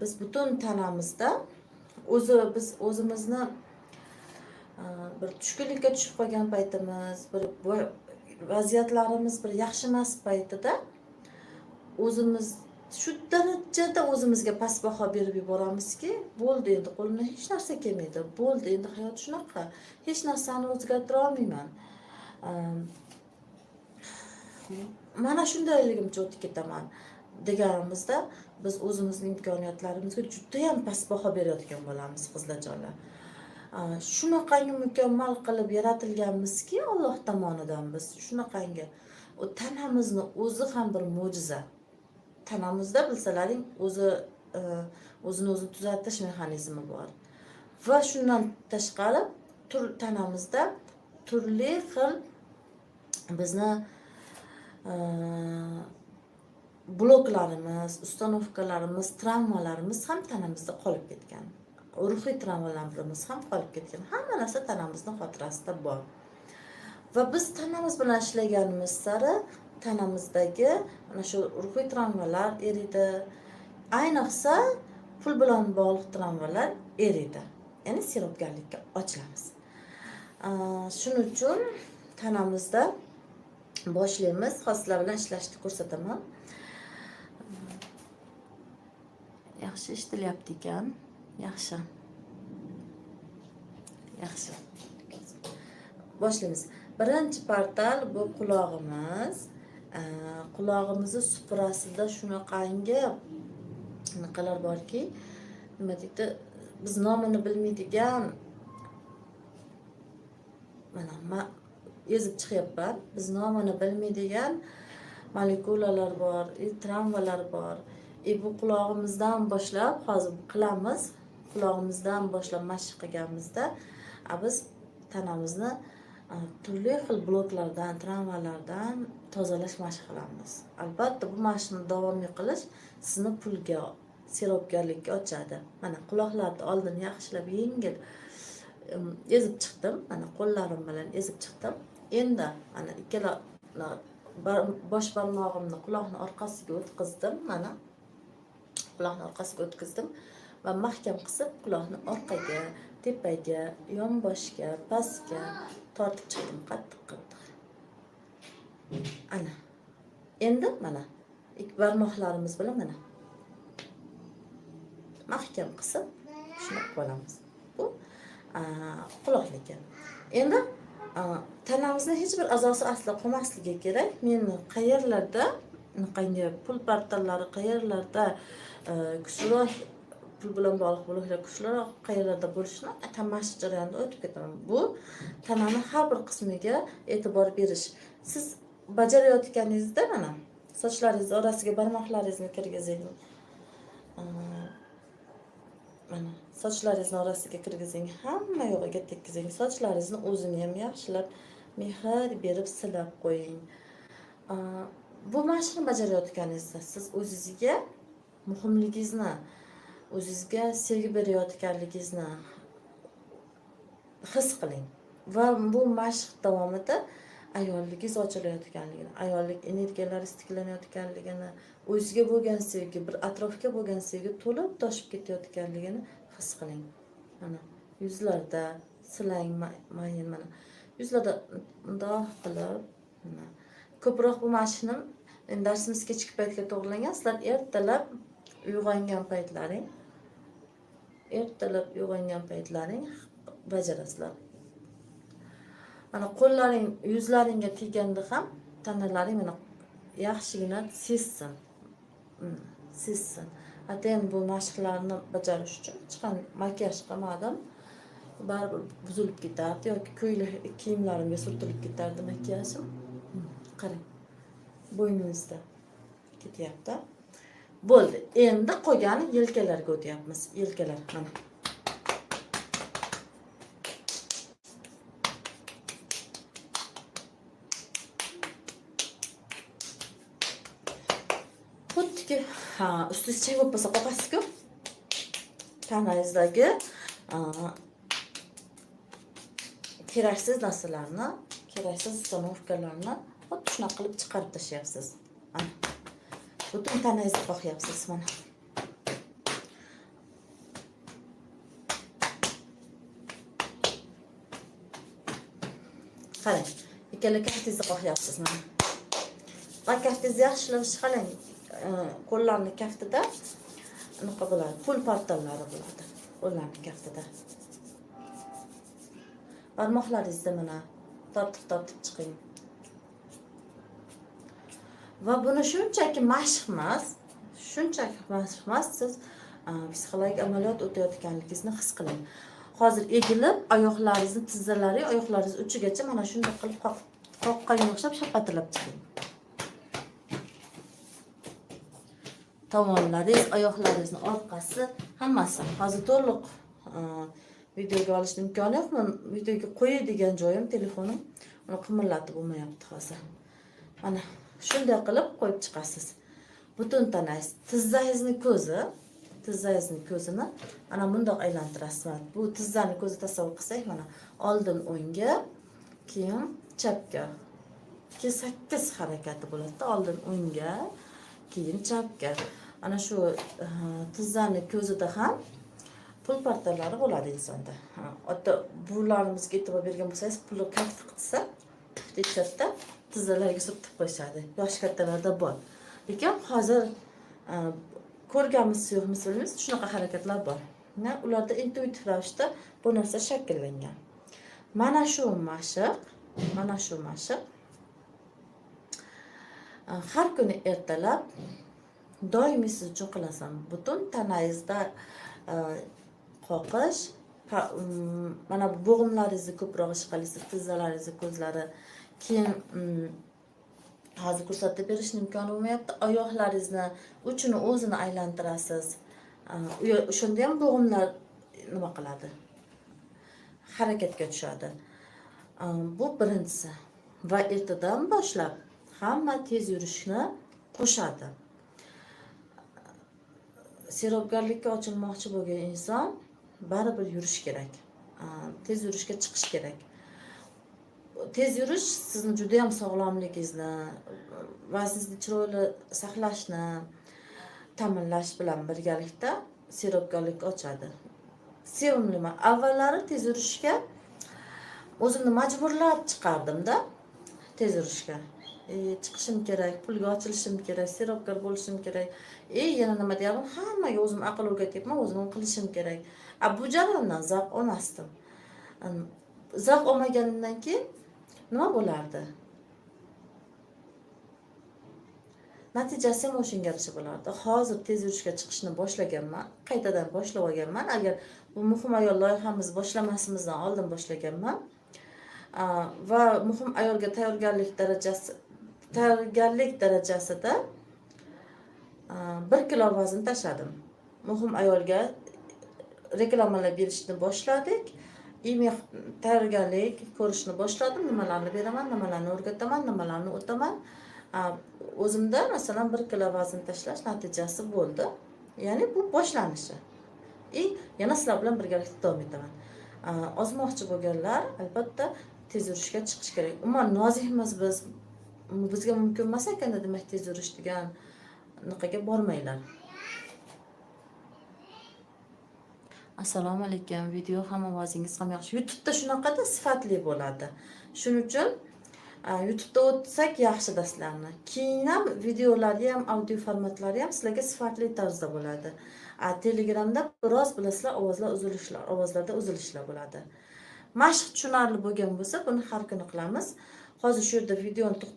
Biz butun tanamizda biz o'zimizni bir tushkunlikka tushib qolgan paytimiz, bir vaziyatlarimiz bir yaxshi emas paytida o'zimiz shu darajada o'zimizga past baho berib yuboramizki, bo'ldi endi qo'limdan hech narsa kelmaydi, bo'ldi endi hayot shunaqa, hech narsani o'zgartira olmayman. Mana shundayligimcha o'tib ketaman deganimizda biz o'zimizning imkoniyatlarimizga juda ham past baho berayotgan bo'lamiz, qizlarjonlar. Shunaqangi mukammal qilib yaratilganmizki, Alloh tomonidan biz shunaqangi o tanamizni o'zi ham bir mo'jiza. Tanamizda bilsalaring o'zini o'zi tuzatish mexanizmi bor. Va shundan tashqari tanamizda turli xil bizni bloklarimiz, ustanovkalarimiz, travmalarimiz ham tanamizda qolib ketgan. Ruhiy travmalarimiz ham qolib ketgan. Hamma narsa tanamizning xotirasida bor. Va biz tanamiz bilan ishlaganimiz sari tanamizdagi mana shu ruhiy travmalar eriydi. Ayniqsa pul bilan bog'liq travmalar eriydi. Ya'ni sehrgarlikka ochilamiz. Shuning uchun tanamizda boshlaymiz. Hozirlar bilan ishlashni ko'rsataman. Yaxshi eshitilyapti ekan. Yaxshi. Boshlaymiz. Birinchi portal bu qulog'imiz. Qulog'imizni suprasida shunaqangi naqalar borki, nima deydi, biz nomini bilmaydigan mana ezib chiqyapman. Biz nomini bilmaydigan molekulalar bor, travmalar bor. Bu qulog'imizdan boshlab hozir qilamiz. Qulog'imizdan boshlab mashq qilganimizda biz tanamizni turli xil bloklardan, travmalardan tozalash mashq qilamiz. Albatta bu mashqni davomiy qilish sizni pulga, sehrgarlikka ochadi. Mana quloqlarni oldin yaxshilab yengil ezib chiqdim. Mana qo'llarim bilan ezib chiqdim. Endi mana ikkala bosh barmog'imni quloqning orqasiga o'tkazdim. Mana quloqning orqasiga o'tkazdim va mahkam qisib quloqni orqaga, tepaga, yonboshga, pastga tortib chiqdim qattiq. Ana. Endi mana ikki barmoqlarimiz bilan mana mahkam qisib shuni qilamiz. Bu quloqniki. Endi tanamizning hech bir a'zosi aslo qolmasligi kerak. Meni qayerlarda qanday pul portallari qayerlarda kuchliroq pul bilan bog'liq bloklar kuchliroq qayerlarda bo'lishini tamash jarayonida o'tib ketaman. Bu tananing har bir qismiga e'tibor berish. Siz bajarayotganingizda mana sochlaringiz orasiga barmoqlaringizni kirgizing. Mana sochlaringizni orasiga kirgizing, hamma yo'g'iga tekkizing. Sochlaringizni o'zini ham yaxshilab mehr berib silab qo'ying. Bu mashqni bajarayotganingizda siz o'zingizga muhimligingizni, o'zingizga sevgi berayotganligingizni his qiling. Va bu mashq davomida ayolligingiz ochilayotganligini, ayollik energiyalari tiklanayotganligini, o'zingizga bo'lgan sevgi, bir atrofga bo'lgan sevgi to'lib toshib ketayotganligini his qiling. Mana yuzlarda silang mayin mana. Yuzlarda bundoq qilib mana ko'proq bu mashqni darsimiz kechki paytga to'g'rilangan. Sizlar ertalab uyg'ongan paytlaring bajarasizlar. Mana qo'llaring yuzlaringga teganda ham tanalaring mana yaxshigina sezsin. Atayin bu mashqlarni bajarish uchun chiqqan makiyaj qilmadim. Baribir buzilib ketardi yoki ko'ylak kiyimlarimga surtilib ketardi makiyajim. Qarang. Bo'yningizda ketyapti. Bo'ldi. Endi qolgani yelkalarga o'tyapmiz. Yelkalar mana. Xuddiki, ustingiz chay bo'lib qolsa qoqasiz-ku. Tanangizdagi keraksiz narsalarni, keraksiz ustanovkalarni xuddi shunaqa qilib chiqarib tashlayapsiz. Butun tanangizni qoqyapsiz mana. Qarang, ikkala kaftingizni qoqyapsiz mana. Va kaftingizni yaxshilab ishqalang. Qo'llarning kaftida anaqa bo'ladi, pul partallari bo'ladi. Qo'llarning kaftida. Barmoqlaringizni mana tortib chiqing. Va buni shunchaki mashq emas, siz psixologik amaliyot o'tayotganligingizni his qiling. Hozir egilib, oyoqlaringizni oyoqlaringiz uchigacha mana shunday qilib qoqqanga o'xshab shapatilab chiqing. Tomonlaringiz, oyoqlaringizni orqasi, hammasi. Hozir to'liq videoga olish imkoni yo'q. Men videoga qo'yay degan joyim telefonim, uni qimirlatib bo'lmayapti hozir. Mana shunday qilib qo'yib chiqasiz. Butun tanangiz, tizzangizning ko'zini mana bundoq aylantirasiz. Bu tizzani ko'zi tasavvur qilsak, mana oldin o'ngga, keyin chapga. 8 harakati bo'ladi. Oldin o'ngga, keyin chapga. Ana shu tizzani ko'zida ham pul partallari bo'ladi insonda. Ota bularimizga e'tibor bergan bo'lsangiz, pul kaft qilsa, tekshirda tizzalarga surtib qo'yishadi. Yosh kattalarda bor. Lekin hozir ko'rganmiz yo'qmiz bilmaymiz, shunaqa harakatlar bor. Ularda intuitiv ravishda bu narsa shakllangan. Mana shu mashq har kuni ertalab doimiy siz uchun qilasam, butun tanangizda qoqish, mana bu bo'g'imlaringizni ko'proq ishqalaysiz, tizzalaringizni, ko'zlari, keyin hozir ko'rsatib berishning imkoni bo'lmayapti. Oyoqlaringizni uchini o'zini aylantirasiz. O'shanda ham bo'g'imlar nima qiladi? Harakatga tushadi. Bu birinchisi. Va ertadan boshlab hamma tez yurishni qo'shadi. Seropgarlikka ochilmoqchi bo'lgan inson baribir yurish kerak. Tez yurishga chiqish kerak. Tez yurish sizni juda ham sog'lomligingizni, vazningizni chiroyli saqlashni ta'minlash bilan birgalikda seropgarlikka ochadi. Sevimliman. Avvallari tez yurishga o'zimni majburlab chiqardim-da, tez yurishga. Chiqishim kerak, pulga ochilishim kerak, seropgar bo'lishim kerak. Yana nima deyapman? Hammaga o'zim aql o'rgatyapman, o'zim qilishim kerak. Bu jarayondan zavq olmasdim. Zavq olmaganimdan keyin nima bo'lardi? Natijasi ham o'shanga yarasha bo'lardi. Hozir tez yurishga chiqishni boshlaganman, qaytadan boshlab olganman. Agar bu muhim ayol loyihamiz boshlamasimizdan oldin boshlaganman. Va muhim ayolga tayyorgarlik darajasida 1 kilo vazn tashladim. Muhim ayolga reklamalar berishni boshladik. Tayyorgarlik ko'rishni boshladim. Nimalarni beraman, nimalarni o'rgataman, nimalarni o'taman. O'zimda masalan 1 kilo vazn tashlash natijasi bo'ldi. Ya'ni bu boshlanishi. Yana sizlar bilan birgalikda davom etaman. Ozmoqchi bo'lganlar albatta tez yurishga chiqish kerak. Umuman nozikmiz biz. Bizga mumkin emas ekan demak tez yurish degan niqaga bormanglar. Assalomu alaykum. Video ham ovozingiz ham yaxshi. YouTube'da shunaqada sifatli bo'ladi. Shuning uchun YouTube'da o'tsak yaxshi darslarni. Keyin ham videolari ham, audio formatlari ham sizlarga sifatli tarzda bo'ladi. Telegramda biroz bilasizlar, ovozlarda uzilishlar bo'ladi. Mashq tushunarli bo'lgan bo'lsa, buni har kuni qilamiz. Hozir shu yerda videoni to'xtatib